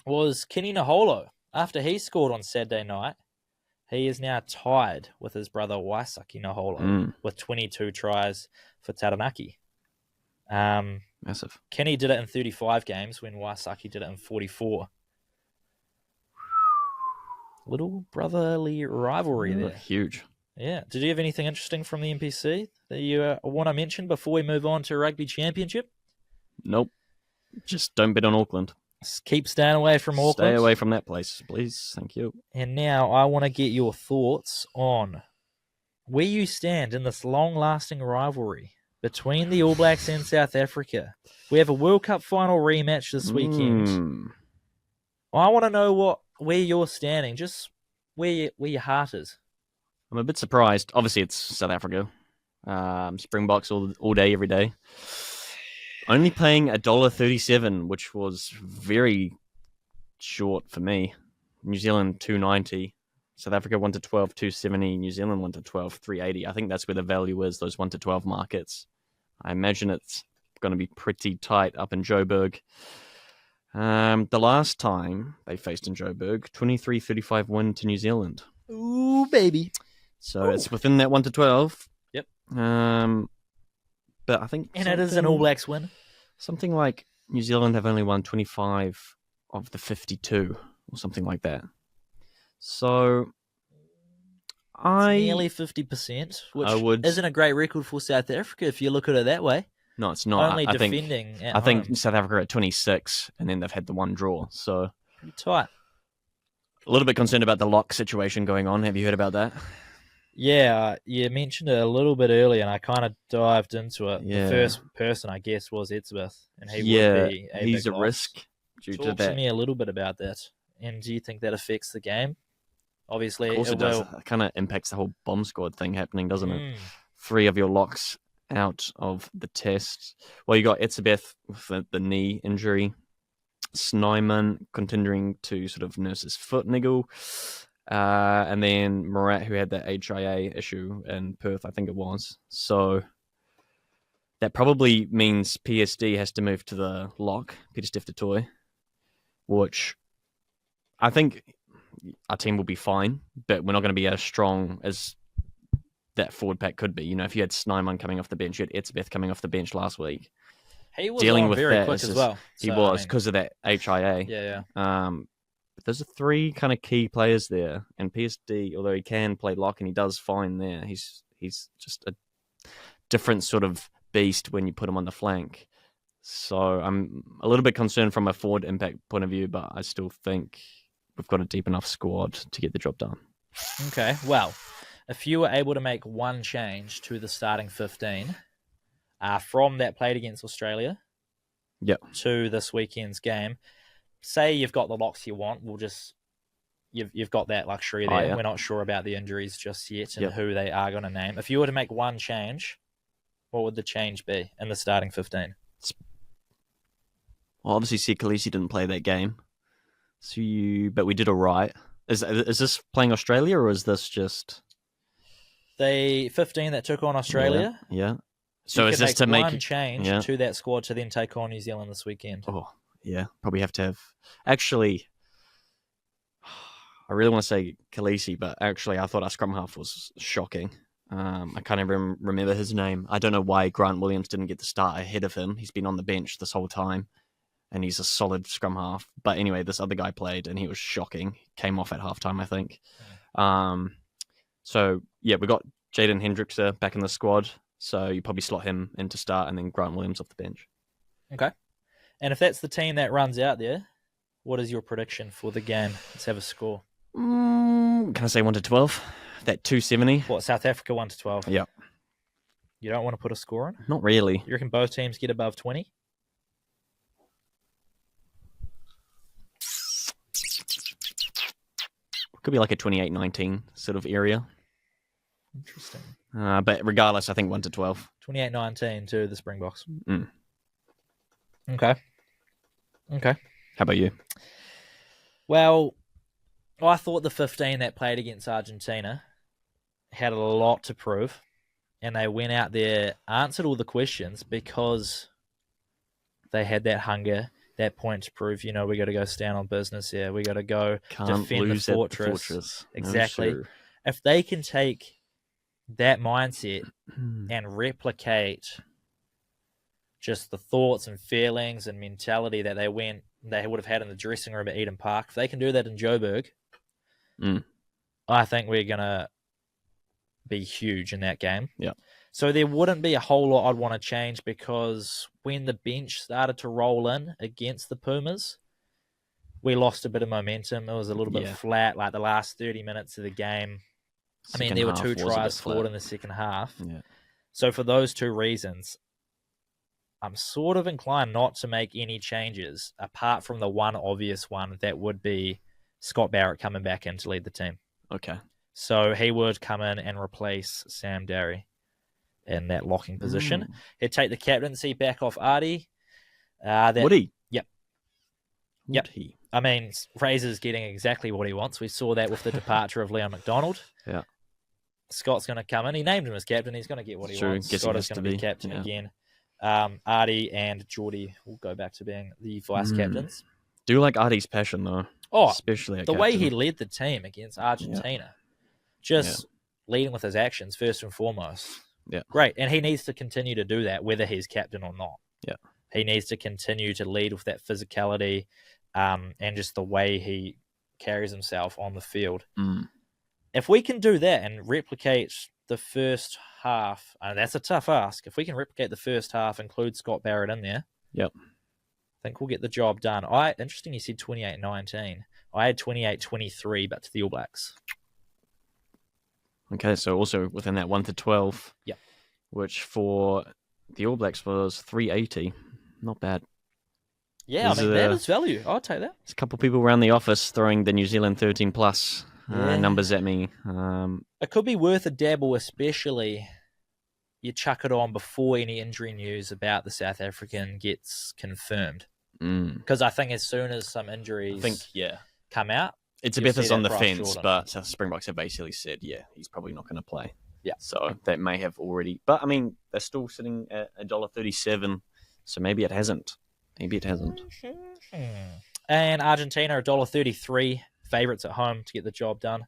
was Kenny Naholo. After he scored on Saturday night, he is now tied with his brother Waisaki Naholo with 22 tries for Taranaki. Massive. Kenny did it in 35 games when Waisaki did it in 44. Little brotherly rivalry there. Huge. Yeah. Did you have anything interesting from the NPC that you want to mention before we move on to Rugby Championship? Nope. Just don't bet on Auckland. Keep staying away from Auckland. Stay away from that place, please. Thank you. And now I want to get your thoughts on where you stand in this long-lasting rivalry between the All Blacks and South Africa. We have a World Cup final rematch this weekend. I want to know where you're standing, just where your heart is. I'm a bit surprised. Obviously, it's South Africa. Springboks all day, every day. Only paying $1.37, which was very short for me. New Zealand $2.90, South Africa 1 to 12 $2.70, New Zealand 1 to 12 $3.80. I think that's where the value is. Those 1 to 12 markets. I imagine it's going to be pretty tight up in Joburg. The last time they faced in Joburg, 23-35 win to New Zealand. Ooh, baby! So it's within that 1 to 12. Yep. But I think... And it is an All Blacks win. Something like New Zealand have only won 25 of the 52 or something like that. So nearly 50%, which isn't a great record for South Africa if you look at it that way. No, it's not. Only defending at home. I think South Africa are at 26, and then they've had the one draw. So pretty tight. A little bit concerned about the lock situation going on. Have you heard about that? Yeah, you mentioned it a little bit earlier, and I kind of dived into it. Yeah. The first person, I guess, was Edsmith, and he would be he's big a risk due Talk to that. To me a little bit about that. And do you think that affects the game? Obviously, of course it does. It kind of impacts the whole bomb squad thing happening, doesn't it? 3 of your locks out of the test. Well, you got Etzebeth with the knee injury, Snyman continuing to sort of nurse his foot niggle, and then Murat, who had that HIA issue in Perth, I think it was. So that probably means PSD has to move to the lock, Peter Steph-Toy, which I think our team will be fine, but we're not going to be as strong as that forward pack could be. You know, if you had Snyman coming off the bench, you had Etzebeth coming off the bench last week. He was dealing with very quick as well. He was because of that HIA. Yeah. But there's 3 kind of key players there, and PSD, although he can play lock and he does fine there, he's just a different sort of beast when you put him on the flank. So I'm a little bit concerned from a forward impact point of view, but I still think we've got a deep enough squad to get the job done. Okay, well, if you were able to make one change to the starting 15 from that played against Australia to this weekend's game, say you've got the locks you want, you've got that luxury there. We're not sure about the injuries just yet and who they are going to name. If you were to make one change, what would the change be in the starting 15? Well, obviously, Khaleesi didn't play that game, but we did all right. Is this playing Australia or is this just the 15 that took on Australia? Yeah. So you is could this to make one change to that squad to then take on New Zealand this weekend? Oh, yeah. Probably have to have. Actually, I really want to say Khaleesi, but actually, I thought our scrum half was shocking. I can't even remember his name. I don't know why Grant Williams didn't get the start ahead of him. He's been on the bench this whole time, and he's a solid scrum half. But anyway, this other guy played, and he was shocking. Came off at halftime, I think. So, yeah, we got Jaden Hendrickser back in the squad. So you probably slot him in to start, and then Grant Williams off the bench. Okay. And if that's the team that runs out there, what is your prediction for the game? Let's have a score. Can I say 1 to 12? That 270. What, South Africa 1 to 12? Yeah. You don't want to put a score on? Not really. You reckon both teams get above 20? Could be like a 28-19 sort of area. Interesting. But regardless, I think 1 to 12. 28-19 to the Springboks. Mm. Okay. How about you? Well, I thought the 15 that played against Argentina had a lot to prove, and they went out there, answered all the questions because they had that hunger, that point to prove, we got to go stand on business here. We got to go defend the fortress. Exactly. No, sure. If they can take that mindset and replicate just the thoughts and feelings and mentality that they would have had in the dressing room at Eden Park, if they can do that in Joburg, I think we're going to be huge in that game. Yeah. So there wouldn't be a whole lot I'd want to change, because when the bench started to roll in against the Pumas, we lost a bit of momentum. It was a little bit flat, like the last 30 minutes of the game. There were 2 tries scored in the second half. Yeah. So for those 2 reasons, I'm sort of inclined not to make any changes, apart from the one obvious one that would be Scott Barrett coming back in to lead the team. Okay. So he would come in and replace Sam Darry in that locking position. He'd take the captaincy back off Artie. Would he? Yep. Would he? Fraser's getting exactly what he wants. We saw that with the departure of Leon McDonald. Yeah. Scott's going to come in. He named him as captain. He's going to get what he wants. Scott is going to be captain again. Artie and Geordie will go back to being the vice captains. Do you like Artie's passion, though? Oh, especially the way he led the team against Argentina. Just leading with his actions, first and foremost. Yeah. Great. And he needs to continue to do that, whether he's captain or not. Yeah. He needs to continue to lead with that physicality and just the way he carries himself on the field. If we can do that and replicate the first half, that's a tough ask. If we can replicate the first half, include Scott Barrett in there, I think we'll get the job done. Interesting you said 28-19. I had 28-23, but to the All Blacks. Okay, so also within that 1 to 12, which for the All Blacks was 380. Not bad. Yeah, that is value. I'll take that. There's a couple of people around the office throwing the New Zealand 13 plus numbers at me. It could be worth a dabble, especially you chuck it on before any injury news about the South African gets confirmed. Because I think as soon as some injuries come out, it's a bit that's on the fence, but Springboks have basically said, he's probably not going to play. Yeah. So that may have already, but they're still sitting at $1.37, so maybe it hasn't. And Argentina $1.33 favourites at home to get the job done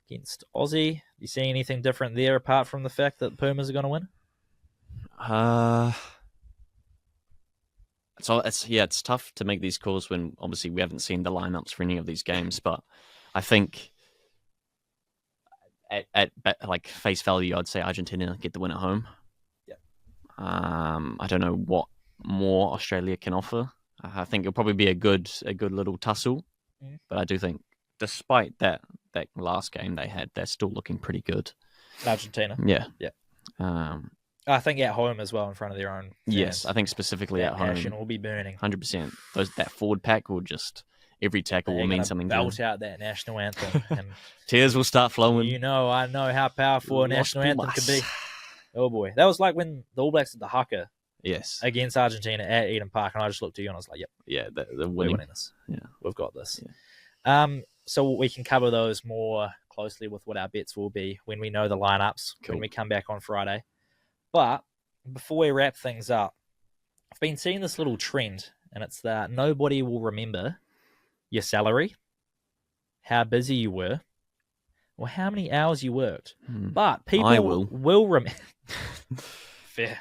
against Aussie. You see anything different there apart from the fact that Pumas are going to win? So it's tough to make these calls when obviously we haven't seen the lineups for any of these games, but I think at like face value, I'd say Argentina get the win at home. Yeah. I don't know what more Australia can offer. I think it'll probably be a good little tussle, but I do think despite that last game they had, they're still looking pretty good. Argentina. Yeah. I think at home as well, in front of their own fans. Yes, I think specifically at home. Passion will be burning. 100%. That forward pack will just, every tackle will mean something. Belt out that national anthem. And tears will start flowing. I know how powerful a national anthem can be. Oh boy. That was like when the All Blacks did the haka. Yes. Against Argentina at Eden Park, and I just looked at you and I was like, yep. Yeah, they're winning. We're winning this. Yeah. We've got this. Yeah. So we can cover those more closely with what our bets will be when we know the lineups, when we come back on Friday. But before we wrap things up, I've been seeing this little trend, and it's that nobody will remember your salary, how busy you were, or how many hours you worked. But people will remember. Fair.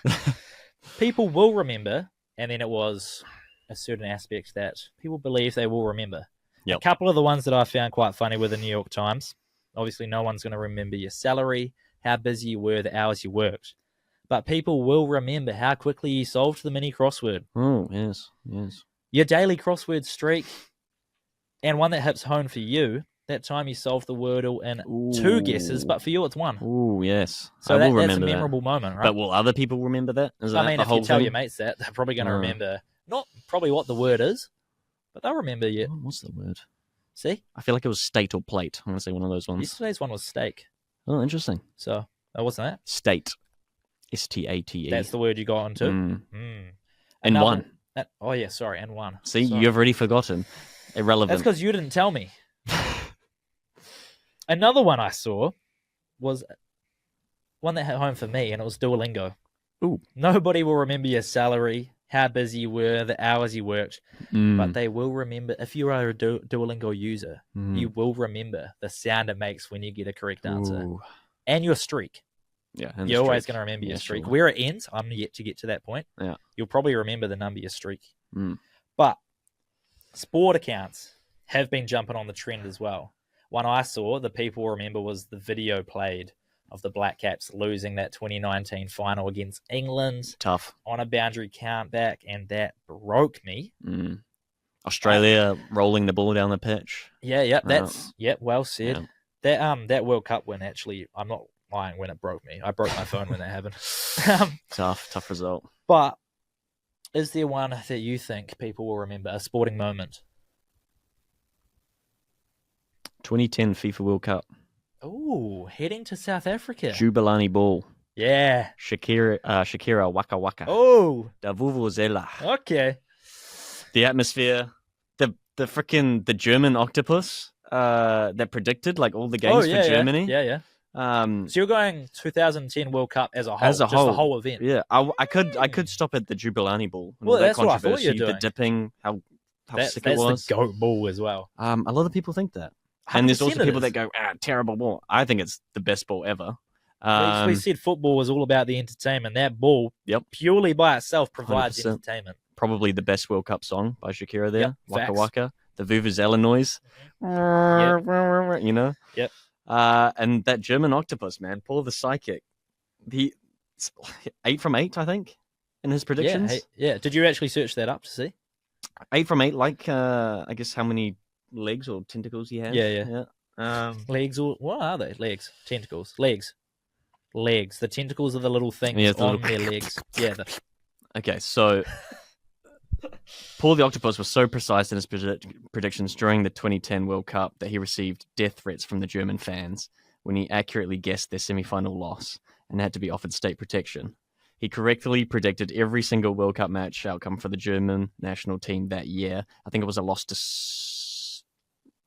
People will remember, and then it was a certain aspect that people believe they will remember. Yep. A couple of the ones that I found quite funny were the New York Times. Obviously, no one's going to remember your salary, how busy you were, the hours you worked. But people will remember how quickly you solved the mini crossword. Oh, yes, yes. Your daily crossword streak, and one that hits home for you, that time you solved the Wordle in 2 guesses, but for you it's 1. Oh, yes. So that's a memorable moment, right? But will other people remember that? If you tell your mates that, they're probably going to remember, not probably what the word is, but they'll remember you. Oh, what's the word? See? I feel like it was state or plate. I'm going to say one of those ones. Yesterday's one was steak. Oh, interesting. So, wasn't that? State. S-T-A-T-E. That's the word you got onto. And 1. Oh, yeah, sorry, and 1. See, you've already forgotten. Irrelevant. That's because you didn't tell me. Another one I saw was one that hit home for me, and it was Duolingo. Ooh. Nobody will remember your salary, how busy you were, the hours you worked, but they will remember, if you are a Duolingo user, you will remember the sound it makes when you get a correct answer. Ooh. And your streak. Yeah, you're always going to remember your streak. Sure. Where it ends, I'm yet to get to that point. Yeah. You'll probably remember the number your streak. But sport accounts have been jumping on the trend as well. One I saw, the people remember, was the video played of the Black Caps losing that 2019 final against England. Tough. On a boundary countback, and that broke me. Australia rolling the ball down the pitch. Yeah, well said. Yeah. That World Cup win, actually, I'm not lying when it broke me. I broke my phone when that happened. Tough result. But is there one that you think people will remember, a sporting moment? 2010 FIFA World Cup. Oh, heading to South Africa. Jubilani Ball. Yeah. Shakira Waka Waka. Oh. Da Vuvuzela. Okay. The atmosphere. The freaking German octopus that predicted like all the games for Germany. Yeah. So you're going 2010 World Cup as a whole, just the whole event. Yeah, I could stop at the Jubilani Ball. Well, that's what I thought you were doing. The dipping, how sick it was. That's the GOAT ball as well. A lot of people think that. And there's also people that go, terrible ball. I think it's the best ball ever. We said football was all about the entertainment. That ball, purely by itself, provides 100%. Entertainment. Probably the best World Cup song by Shakira there. Waka facts. Waka. The Vuvuzela noise. Yep. You know? Yep. And that German octopus, man, Paul the Psychic. 8 from 8, I think, in his predictions. Yeah. Did you actually search that up to see? 8 from 8, like, I guess how many legs or tentacles he has. Yeah. Legs, or what are they? Legs, tentacles, legs. The tentacles are the little things on their legs. Yeah. Okay, so Paul the Octopus was so precise in his predictions during the 2010 World Cup that he received death threats from the German fans when he accurately guessed their semi-final loss and had to be offered state protection. He correctly predicted every single World Cup match outcome for the German national team that year. I think it was a loss to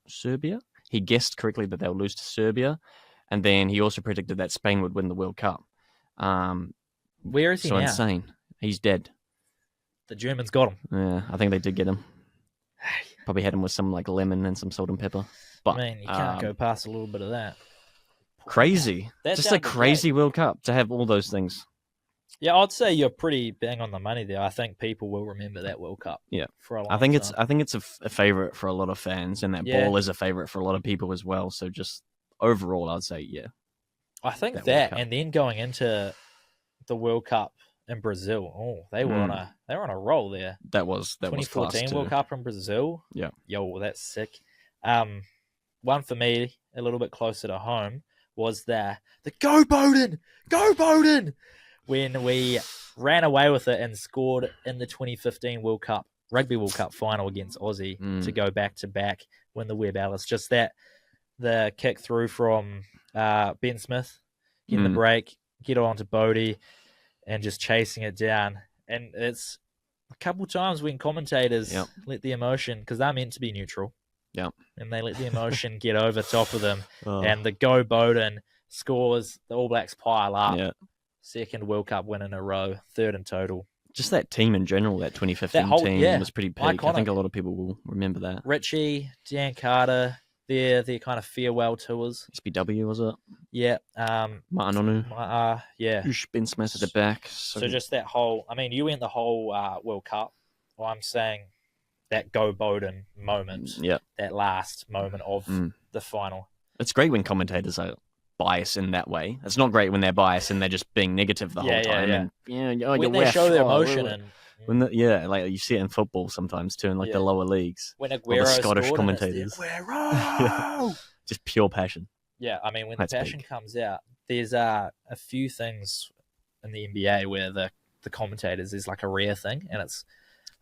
Serbia. He guessed correctly that they'll lose to Serbia, and then he also predicted that Spain would win the World Cup. Where is he now? So insane. He's dead. The Germans got him. Yeah, I think they did get him. Probably had him with some like lemon and some salt and pepper. But you can't go past a little bit of that. Crazy. Just a crazy World Cup to have all those things. Yeah, I'd say you're pretty bang on the money there. I think people will remember that World Cup. Yeah, for a long I think time. it's a favorite for a lot of fans, and that ball is a favorite for a lot of people as well. So just overall, I'd say I think that and then going into the World Cup in Brazil, they were on a roll there. That was 2014 World Cup in Brazil. Yeah, that's sick. One for me, a little bit closer to home, was the Go Bowden! When we ran away with it and scored in the 2015 Rugby World Cup final against Aussie to go back-to-back, win the Webb Ellis. Just the kick through from Ben Smith, getting the break, get on to Bodie, and just chasing it down. And it's a couple times when commentators let the emotion, because they're meant to be neutral, and they let the emotion get over top of them. And the Go Bowden scores, the All Blacks pile up. second World Cup win in a row, third in total. Just that team in general, that 2015 team was pretty peak. Iconic. I think a lot of people will remember that. Richie, Dan Carter, their kind of farewell tours. SBW, was it? Yeah. Ma'anonu. Yeah. Ben Smith at the back. So just that whole, I mean, you went the whole World Cup. Well, I'm saying that Go Bowden moment, that last moment of the final. It's great when commentators are biased in that way. It's not great when they're biased and they're just being negative the whole time. And, when they show their emotion and like you see it in football sometimes too, in like the lower leagues. When Aguero the Scottish commentators, just pure passion. Yeah, I mean when the passion comes out, there's a few things in the NBA where the commentators is like a rare thing, and it's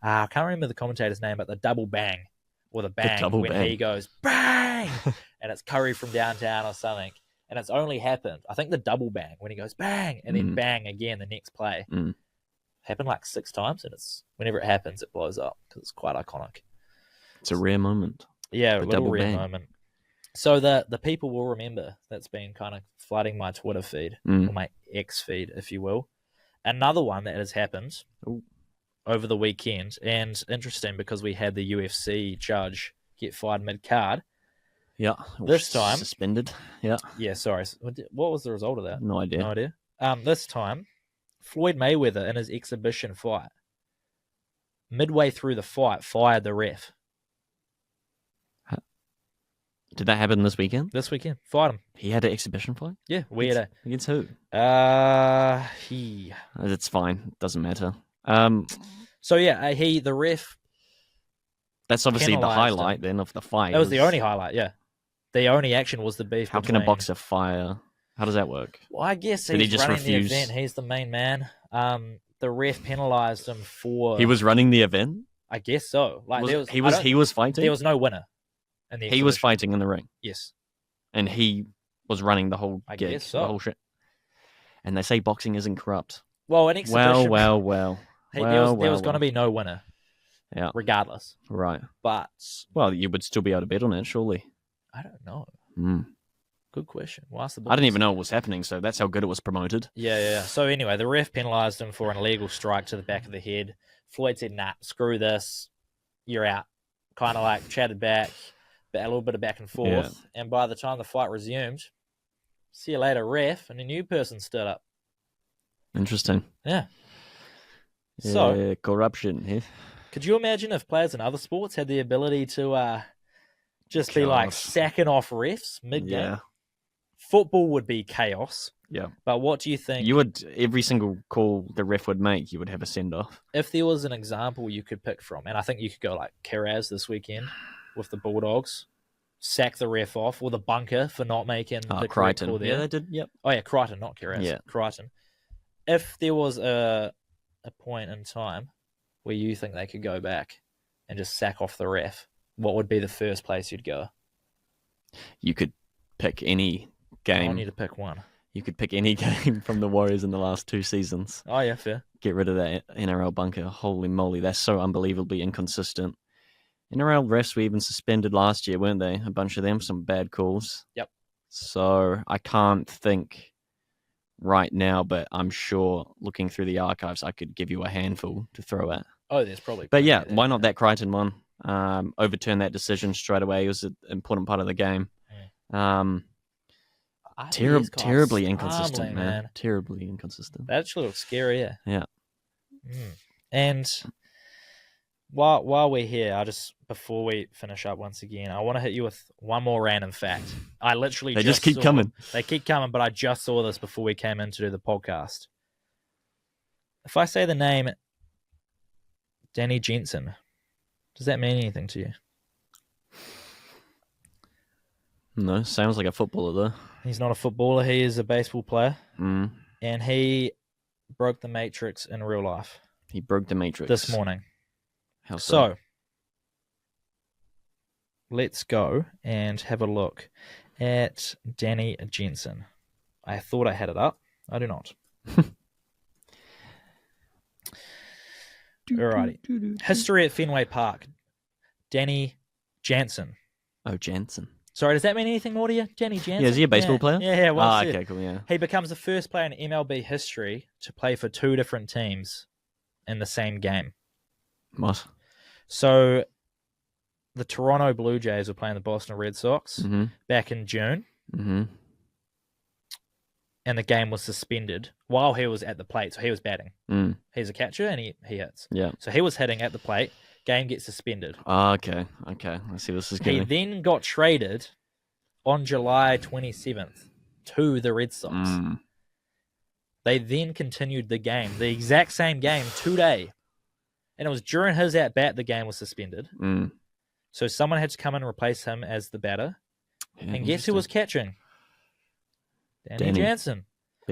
I can't remember the commentator's name, but the double bang or the bang when he goes bang, and it's Curry from downtown or something. And it's only happened, I think the double bang, when he goes bang, and then bang again the next play. Happened like 6 times, and it's whenever it happens, it blows up because it's quite iconic. It's a rare moment. Yeah, a little rare moment. So the people will remember that's been kind of flooding my Twitter feed, or my X feed, if you will. Another one that has happened over the weekend, and interesting because we had the UFC judge get fired mid-card. Yeah. This time suspended. Yeah. Yeah, sorry. What was the result of that? No idea. This time, Floyd Mayweather in his exhibition fight, midway through the fight, fired the ref. Did that happen this weekend? This weekend. Fired him. He had an exhibition fight? Yeah, weirdo. Against who? He. It's fine. Doesn't matter. So yeah, the ref. That's obviously the highlight then of the fight. That was the only highlight, yeah. The only action was the beef. How can a boxer fire? How does that work? Well, I guess he's running the event. He's the main man. The ref penalised him for. He was running the event. I guess so. Like he was fighting. There was no winner. He was fighting in the ring. Yes. And he was running the whole gig, guess so. The whole shit. And they say boxing isn't corrupt. Well, an exhibition. Well. There was going to be no winner. Yeah. Regardless. Right. But. Well, you would still be able to bet on it, surely. I don't know. Good question. Well, I didn't even know what was happening, so that's how good it was promoted. Yeah. So anyway, the ref penalised him for an illegal strike to the back of the head. Floyd said, nah, screw this. You're out. Kind of like chatted back. A little bit of back and forth. Yeah. And by the time the fight resumed, see you later, ref, and a new person stood up. Interesting. Yeah. So corruption. Yeah. Could you imagine if players in other sports had the ability to just be like sacking off refs mid-game? Yeah. Football would be chaos. Yeah. But what do you think? You would, every single call the ref would make, you would have a send-off. If there was an example you could pick from, and I think you could go like Kiraz this weekend with the Bulldogs, sack the ref off, or the bunker for not making the correct call there. Yeah, they did, yep. Oh, yeah, Crichton, not Kiraz. Yeah. Crichton. If there was a point in time where you think they could go back and just sack off the ref, what would be the first place you'd go? You could pick any game. I need to pick one. You could pick any game from the Warriors in the last 2 seasons. Oh, yeah, fair. Get rid of that NRL bunker. Holy moly, that's so unbelievably inconsistent. NRL refs were even suspended last year, weren't they? A bunch of them, some bad calls. Yep. So I can't think right now, but I'm sure looking through the archives, I could give you a handful to throw at. Oh, there's probably. But yeah, why not that Crichton one? Overturn that decision straight away. It was an important part of the game. Terribly inconsistent, man. Terribly inconsistent. That actually looks scary, yeah. Yeah. And while we're here, before we finish up once again, I want to hit you with one more random fact. I literally They just keep coming. They keep coming, but I just saw this before we came in to do the podcast. If I say the name Danny Jensen, does that mean anything to you? No, sounds like a footballer though. He's not a footballer. He is a baseball player. And he broke the Matrix in real life. He broke the Matrix. This morning. How so? So, let's go and have a look at Danny Jensen. I thought I had it up. I do not. Alrighty. History at Fenway Park. Danny Jansen. Oh, Jansen. Sorry, does that mean anything more to you? Danny Jansen? Yeah, is he a baseball player? Yeah, well said. Okay, cool, yeah. He becomes the first player in MLB history to play for 2 different teams in the same game. What? So, the Toronto Blue Jays were playing the Boston Red Sox back in June. Mm-hmm. And the game was suspended while he was at the plate. So he was batting. He's a catcher and he hits. Yeah. So he was hitting at the plate. Game gets suspended. Okay. I see this is going. He then got traded on July 27th to the Red Sox. They then continued the game, the exact same game, today. And it was during his at-bat the game was suspended. So someone had to come in and replace him as the batter. Yeah, and guess who was catching? Danny Jansen.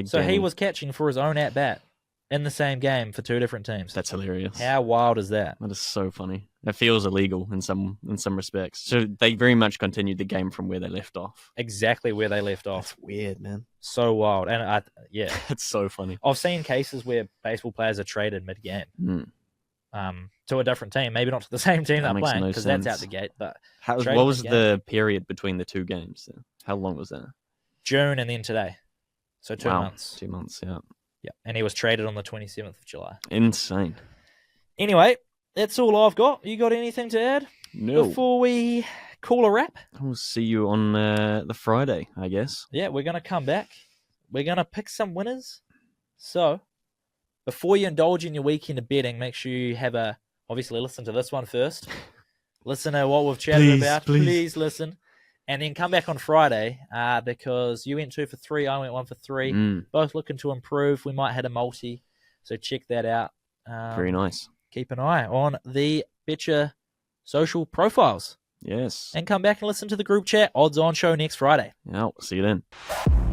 So Danny. he was catching for his own at-bat in the same game for 2 different teams. That's hilarious. How wild is that? That is so funny. It feels illegal in some respects. So they very much continued the game from where they left off. Exactly where they left off. That's weird, man. So wild. And It's so funny. I've seen cases where baseball players are traded mid-game to a different team. Maybe not to the same team they're playing because that's out the gate. But what was the period between the 2 games? How long was that? June and then today. So 2 months. 2 months, yeah. Yeah, and he was traded on the 27th of July. Insane. Anyway, that's all I've got. You got anything to add? No. Before we call a wrap? We'll see you on the Friday, I guess. Yeah, we're going to come back. We're going to pick some winners. So, before you indulge in your weekend of betting, make sure you obviously listen to this one first. Listen to what we've chatted about. Please listen. And then come back on Friday because you went 2 for 3, I went 1 for 3. Both looking to improve. We might hit a multi, so check that out. Very nice. Keep an eye on the Betcha social profiles. Yes. And come back and listen to the group chat. Odds on show next Friday. Yeah, see you then.